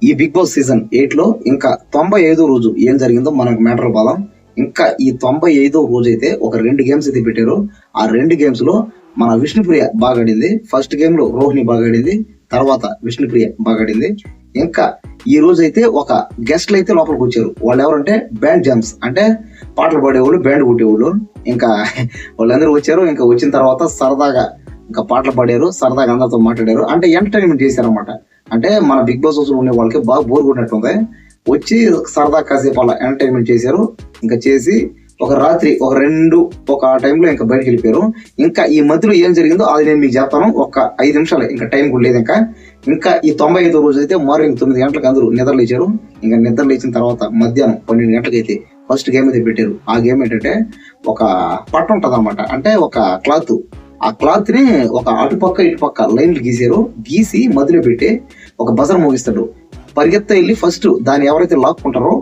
ఈ big boss season 8 లో ఇంకా 95వ రోజు ఏం జరిగిందో మనకు మ్యాటర్ పోదాం. ఇంకా ఈ 95వ రోజు అయితే ఒక 2 గేమ్స్ అయితే పెట్టారు. ఆ 2 గేమ్స్ లో మన విష్ణుప్రియ బాగా ఆడింది. ఫస్ట్ గేమ్ లో రోహిణి బాగా ఆడింది, తర్వాత విష్ణుప్రియ బాగా ఆడింది. ఇంకా ఈ రోజు అయితే ఒక గెస్ట్లు అయితే లోపలికి వచ్చారు. వాళ్ళు ఎవరంటే బ్యాండ్ జామ్స్, అంటే పాటలు పాడేవాళ్ళు, బ్యాండ్ కొట్టేవాళ్ళు. ఇంకా వాళ్ళందరూ వచ్చారు. ఇంకా వచ్చిన తర్వాత సరదాగా ఇంకా పాటలు పాడారు, సరదాగా అందరితో మాట్లాడారు, అంటే ఎంటర్టైన్మెంట్ చేశారనమాట. అంటే మన బిగ్ బాస్ హౌస్ లో ఉండే వాళ్ళకి బాగా బోర్ కొట్టినట్టుంది. వచ్చి సరదా కాసేపు అలా ఎంటర్టైన్మెంట్ చేశారు. ఇంకా చేసి ఒక రాత్రి ఒక టైంలో ఇంకా బయటకు వెళ్ళిపోయారు. ఇంకా ఈ మధ్యలో ఏం జరిగిందో అది నేను మీకు చెప్తాను. ఒక 5 నిమిషాలు, ఇంకా టైం కూడా లేదు. ఇంకా ఈ 95వ రోజు అయితే మార్నింగ్ 9 గంటలకు అందరూ నిద్ర లేచారు. ఇంకా నిద్ర లేచిన తర్వాత మధ్యాహ్నం 12 గంటలకు అయితే ఫస్ట్ గేమ్ అయితే పెట్టారు. ఆ గేమ్ ఏంటంటే ఒక పట్ట ఉంటది అనమాట, అంటే ఒక క్లాత్. ఆ క్లాత్ ని ఒక అటుపక్క ఇటుపక్క లైన్లు గీసారు. గీసి మధ్యలో పెట్టి ఒక బజర్ మోగిస్తాడు. పరిగెత్త వెళ్ళి ఫస్ట్ దాన్ని ఎవరైతే లాక్కుంటారో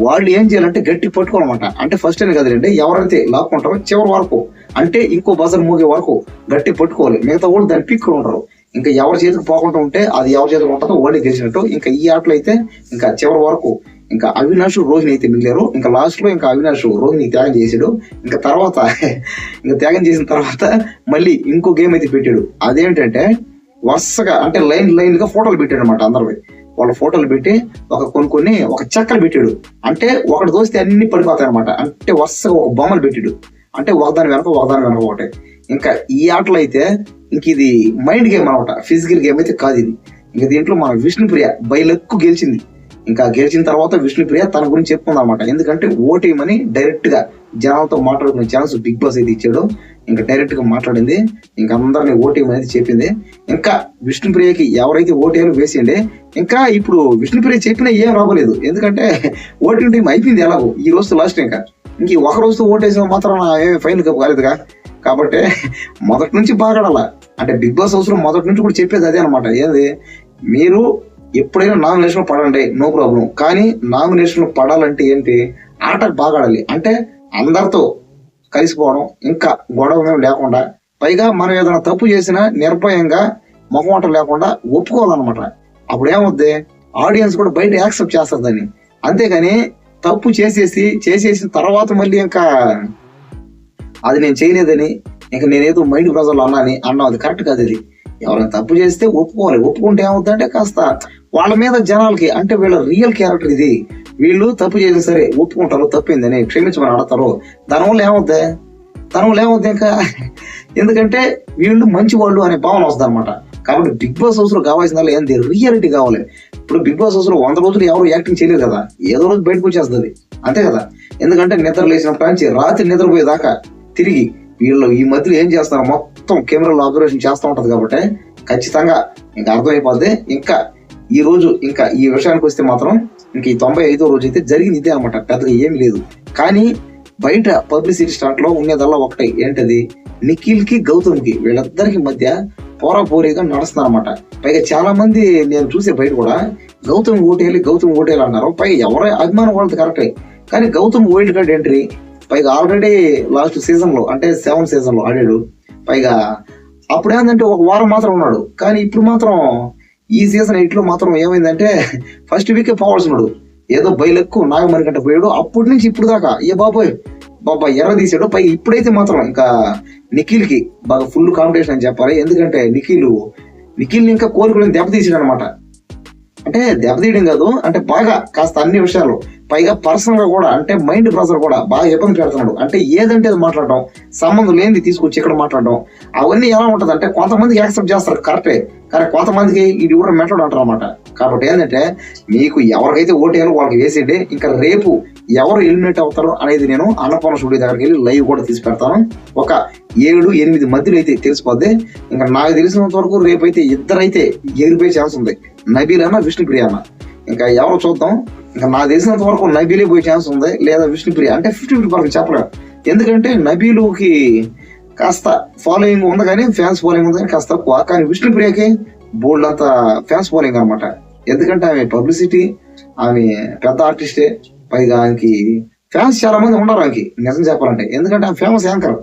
వాళ్ళు ఏం చేయాలంటే గట్టి పట్టుకోవాలన్నమాట. అంటే ఫస్ట్ అని కదండి, ఎవరైతే లాక్కుంటారో చివరి వరకు, అంటే ఇంకో బజర్ మోగే వరకు గట్టి పట్టుకోవాలి. మిగతా వాళ్ళు దాన్ని పిక్కులు ఉంటారు. ఇంకా ఎవరి చేతికి పోకుండా ఉంటే అది ఎవరి చేతికి ఉంటుందో వాళ్ళే గెలిచినట్టు. ఇంకా ఈ ఆటలో అయితే ఇంకా చివరి వరకు ఇంకా అవినాష్ రోహిణి అయితే మిగిలారు. ఇంకా లాస్ట్ లో ఇంకా అవినాష్ రోహిణి త్యాగం చేసాడు. ఇంకా తర్వాత ఇంకా త్యాగం చేసిన తర్వాత మళ్ళీ ఇంకో గేమ్ అయితే పెట్టాడు. అదేంటంటే వరుసగా అంటే లైన్ గా ఫోటోలు పెట్టాడు అనమాట. అందరూ వాళ్ళ ఫోటోలు పెట్టి కొన్ని ఒక చక్కలు పెట్టాడు. అంటే ఒకటి దోస్తే అన్ని పడిపోతాయి అనమాట. అంటే వరుసగా ఒక బొమ్మలు పెట్టాడు. అంటే ఒకదాని వెనక ఒకటి. ఇంకా ఈ ఆటలో అయితే ఇంక ఇది మైండ్ గేమ్ అనమాట, ఫిజికల్ గేమ్ అయితే కాదు ఇది. ఇంకా దీంట్లో మన విష్ణుప్రియ బైలెక్కు గెలిచింది. ఇంకా గెలిచిన తర్వాత విష్ణుప్రియ తన గురించి చెప్పుకుంది అనమాట. ఎందుకంటే ఓటేయమని డైరెక్ట్ గా జనాలతో మాట్లాడుకునే ఛాన్స్ బిగ్ బాస్ అయితే ఇచ్చాడు. ఇంకా డైరెక్ట్ గా మాట్లాడింది. ఇంకా అందరినీ ఓటేయమని అయితే చెప్పింది. ఇంకా విష్ణుప్రియకి ఎవరైతే ఓటేయాలో వేసిండే. ఇంకా ఇప్పుడు విష్ణుప్రియ చెప్పినా ఏం రాబోలేదు. ఎందుకంటే ఓటింగ్ టైం అయిపోయింది ఎలాగో. ఈ రోజు లాస్ట్. ఇంకా ఒక రోజుతో ఓటేసిన మాత్రం ఏమి ఫైన్ కాలేదుగా. కాబట్టి మొదటి నుంచి బాగా ఆడాల. అంటే బిగ్ బాస్ హౌస్ లో మొదటి నుంచి కూడా చెప్పేది అదే అనమాట. ఏంది, మీరు ఎప్పుడైనా నామినేషన్ పడండి, నో ప్రాబ్లం. కానీ నామినేషన్ పడాలంటే ఏంటి, ఆట బాగా ఆడాలి. అంటే అందరితో కలిసిపోవడం, ఇంకా గొడవ లేకుండా, పైగా మనం ఏదైనా తప్పు చేసినా నిర్భయంగా మొహమాట లేకుండా ఒప్పుకోవాలన్నమాట. అప్పుడు ఏమవుద్ది, ఆడియన్స్ కూడా బయట యాక్సెప్ట్ చేస్తారు దాన్ని. అంతేగాని తప్పు చేసేసిన తర్వాత మళ్ళీ ఇంకా అది నేను చేయలేదని, ఇంకా నేనేదో మైండ్ ప్రెజర్లో అన్నాం, అది కరెక్ట్ కాదు. అది ఎవరైనా తప్పు చేస్తే ఒప్పుకోవాలి. ఒప్పుకుంటే ఏమవుతుందంటే కాస్త వాళ్ళ మీద జనాలకి, అంటే వీళ్ళ రియల్ క్యారెక్టర్ ఇది, వీళ్ళు తప్పు చేసిన సరే ఒప్పుకుంటారు, తప్పిందని క్షమించమని అడతారు. దానివల్ల ఏమవుద్ది ఇంకా, ఎందుకంటే వీళ్ళు మంచి వాళ్ళు అనే భావన వస్తుంది అనమాట. కాబట్టి బిగ్ బాస్ హౌస్ లో కావాల్సిన ఏంది, రియాలిటీ కావాలి. ఇప్పుడు బిగ్ బాస్ హౌస్ లో 100 రోజులు ఎవరు యాక్టింగ్ చేయలేదు కదా, ఏదో రోజు బయటకు వచ్చేస్తుంది అంతే కదా. ఎందుకంటే నిద్ర లేచినప్పటి నుంచి రాత్రి నిద్రపోయేదాకా తిరిగి వీళ్ళు ఈ మధ్యలో ఏం చేస్తారు, మొత్తం కెమెరాలో అబ్జర్వేషన్ చేస్తూ ఉంటది. కాబట్టి ఖచ్చితంగా ఇంకా అర్థమైపోద్ది. ఇంకా ఈ రోజు ఇంకా ఈ విషయానికి వస్తే మాత్రం ఇంక ఈ 95వ రోజు అయితే జరిగింది ఇదే అనమాట. పెద్దగా ఏమి లేదు. కానీ బయట పబ్లిసిటీ స్టార్ట్ లో ఉండేదల్లా ఒకటే, ఏంటది, నిఖిల్ కి గౌతమ్ కి వీళ్ళిద్దరికి మధ్య పోరాపోరీగా నడుస్తున్నారు అనమాట. పైగా చాలా మంది నేను చూసే బయట కూడా గౌతమ్ ఓటేయాలి అన్నారు. పైగా ఎవరై అభిమానం వాళ్ళది కరెక్టే, కానీ గౌతమ్ వైల్డ్ కార్డ్ ఎంట్రీ. పైగా ఆల్రెడీ లాస్ట్ సీజన్ లో, అంటే 7th సీజన్ లో ఆడాడు. పైగా అప్పుడు ఏంటంటే ఒక వారం మాత్రం ఉన్నాడు. కానీ ఇప్పుడు మాత్రం ఈ సీజన్ 8 లో మాత్రం ఏమైందంటే ఫస్ట్ వీకే పోవాల్సినాడు. ఏదో బయలెక్కు నాగమణి కంటే పోయాడు. అప్పటి నుంచి ఇప్పుడు దాకా బాబా ఎర్ర తీసాడు. పైగా ఇప్పుడైతే మాత్రం ఇంకా నిఖిల్ కి బాగా ఫుల్ కాంపిటీషన్ అని చెప్పాలి. ఎందుకంటే నిఖిల్ ఇంకా కోరుకుని దెబ్బతీసాడు అనమాట. అంటే దెబ్బతీయడం కాదు, అంటే బాగా కాస్త అన్ని విషయాలు, పైగా పర్సనల్ గా కూడా, అంటే మైండ్ ప్రెజర్ కూడా బాగా ఇబ్బంది పెడుతున్నాడు. అంటే ఏదంటే అది మాట్లాడడం, సంబంధం లేనిది తీసుకొచ్చి ఇక్కడ మాట్లాడడం, అవన్నీ ఎలా ఉంటది అంటే కొంతమందికి యాక్సెప్ట్ చేస్తారు కరెక్టే, కానీ కొంతమందికి ఇది కూడా మెట్టడు అంటారు అనమాట. కాబట్టి ఏంటంటే మీకు ఎవరికైతే ఓటేయాలో వాళ్ళకి వేసేయండి. ఇంకా రేపు ఎవరు ఎలిమినేట్ అవుతారో అనేది నేను అన్నపూర్ణ స్టూడియో దగ్గరికి వెళ్ళి లైవ్ కూడా తీసి పెడతాను. ఒక 7-8 మధ్యలో అయితే తెలిసిపోద్ది. ఇంకా నాకు తెలిసినంత వరకు రేపు అయితే ఇద్దరైతే ఎగిరిపోయే ఛాన్స్ ఉంది, నబీల్ అన్న, విష్ణుప్రియ అన్న. ఇంకా ఎవరు చూద్దాం. ఇంకా నాకు తెలిసినంత వరకు నబీలే పోయే ఛాన్స్ ఉంది, లేదా విష్ణుప్రియ. అంటే 50-50 చెప్పలేము. ఎందుకంటే నబీలుకి కాస్త ఫాలోయింగ్ ఉంది, కానీ ఫ్యాన్స్ ఫాలోయింగ్ ఉంది కానీ కాస్త తక్కువ. కానీ విష్ణుప్రియకి బోల్డ్ అంత ఫ్యాన్స్ ఫాలోయింగ్ అనమాట. ఎందుకంటే ఆమె పబ్లిసిటీ, ఆమె పెద్ద ఆర్టిస్టే. పైగా ఆమెకి ఫ్యాన్స్ చాలా మంది ఉన్నారు ఆమెకి, నిజం చెప్పాలంటే. ఎందుకంటే ఆమె ఫేమస్ యాంకర్,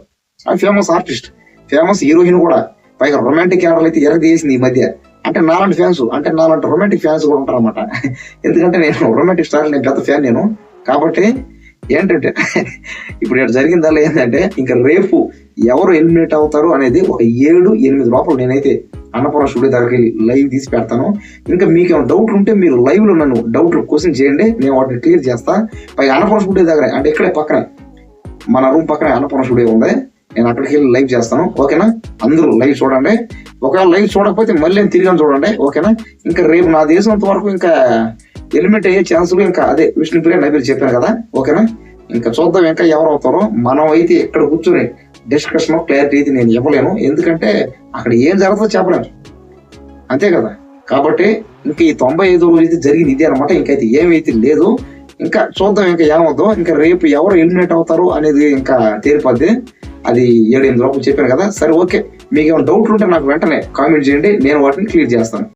ఆమె ఫేమస్ ఆర్టిస్ట్, ఫేమస్ హీరోయిన్ కూడా. పైగా రొమాంటిక్ క్యారెక్టర్లు అయితే ఎరగ తీసింది ఈ మధ్య. అంటే నాలాంటి ఫ్యాన్స్, అంటే నాలాంటి రొమాంటిక్ ఫ్యాన్స్ కూడా ఉంటారు అనమాట. ఎందుకంటే నేను రొమాంటిక్ స్టార్, నేను పెద్ద ఫ్యాన్ నేను. కాబట్టి ఏంటంటే ఇప్పుడు ఇక్కడ జరిగిందల్లా ఏంటంటే ఇంకా రేపు ఎవరు ఎలిమినేట్ అవుతారు అనేది ఒక 7-8 లోపల నేనైతే అన్నపూర్ణ స్టూడియో దగ్గరికి వెళ్ళి లైవ్ తీసి పెడతాను. ఇంకా మీకు ఏమైనా డౌట్లు ఉంటే మీరు లైవ్ లో నన్ను డౌట్లు క్వశ్చన్ చేయండి, నేను వాటిని క్లియర్ చేస్తా. పైగా అన్నపూర్ణ స్టూడియో దగ్గర అంటే ఇక్కడే పక్కనే, మన రూమ్ పక్కనే అన్నపూర్ణ స్టూడియో ఉంది, నేను అక్కడికి వెళ్ళి లైవ్ చేస్తాను. ఓకేనా? అందరూ లైవ్ చూడండి. ఒకవేళ లైవ్ చూడకపోతే మళ్ళీ తిరిగి చూడండి. ఓకేనా? ఇంకా రేపు నా దేశంత వరకు ఇంకా ఎలిమినేట్ అయ్యే ఛాన్సులు ఇంకా అదే విష్ణుప్రియ నబీల్ చెప్పాను కదా. ఓకేనా? ఇంకా చూద్దాం ఇంకా ఎవరు అవుతారో. మనం అయితే ఇక్కడ కూర్చొని డిస్కషన్ క్లారిటీ అయితే నేను ఇవ్వలేను, ఎందుకంటే అక్కడ ఏం జరుగుతుందో చెప్పలేను, అంతే కదా. కాబట్టి ఇంకా ఈ 95వ రోజు అయితే జరిగింది ఇదే అనమాట. ఇంకైతే ఏమైతే లేదు. ఇంకా చూద్దాం ఇంకా ఏమవుతుందో. ఇంకా రేపు ఎవరు ఎలిమినేట్ అవుతారు అనేది ఇంకా తేలిపోద్ది. అది 7-8 లోపల చెప్పాను కదా. సరే ఓకే, మీకు ఏమైనా డౌట్లు ఉంటే నాకు వెంటనే కామెంట్ చేయండి, నేను వాటిని క్లియర్ చేస్తాను.